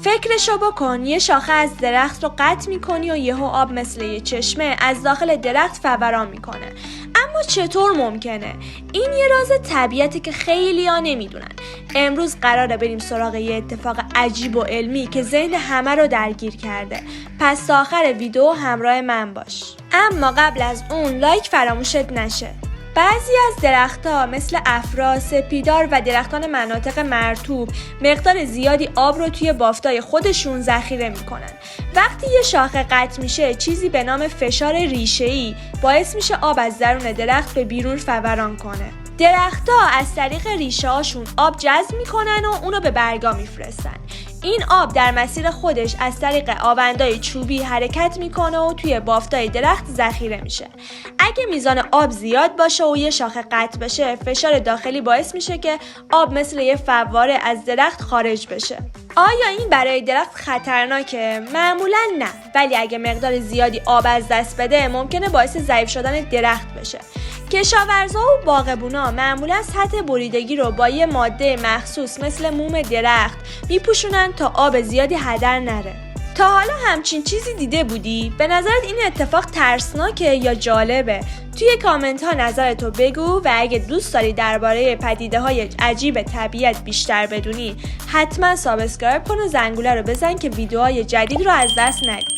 فکرشو بکن، یه شاخه از درخت رو قطع میکنی و یهو آب مثل یه چشمه از داخل درخت فوران میکنه. اما چطور ممکنه؟ این یه راز طبیعته که خیلی‌ها نمیدونن. امروز قراره بریم سراغ یه اتفاق عجیب و علمی که ذهن همه رو درگیر کرده. پس تا آخر ویدیو همراه من باش. اما قبل از اون لایک فراموشت نشه. بعضی از درخت‌ها مثل افرا، سپیدار و درختان مناطق مرطوب مقدار زیادی آب رو توی بافتای خودشون ذخیره میکنن. وقتی یه شاخه قطع میشه، چیزی به نام فشار ریشه‌ای باعث میشه آب از درون درخت به بیرون فوران کنه. درخت‌ها از طریق ریشه‌هاشون آب جذب میکنن و اونو به برگا میفرستن. این آب در مسیر خودش از طریق آوندای چوبی حرکت میکنه و توی بافتای درخت ذخیره میشه. اگه میزان آب زیاد باشه و یه شاخه قطع بشه، فشار داخلی باعث میشه که آب مثل یه فواره از درخت خارج بشه. آیا این برای درخت خطرناکه؟ معمولاً نه، ولی اگه مقدار زیادی آب از دست بده ممکنه باعث ضعیف شدن درخت بشه. کشاورزا و باغبونا معمولا سطح بریدگی رو با یه ماده مخصوص مثل موم درخت میپوشونن تا آب زیادی هدر نره. تا حالا همچین چیزی دیده بودی؟ به نظرت این اتفاق ترسناکه یا جالبه؟ توی کامنت ها نظرتو بگو و اگه دوست داری درباره پدیده های عجیب طبیعت بیشتر بدونی، حتما سابسکرایب کن و زنگوله رو بزن که ویدیوهای جدید رو از دست ندی.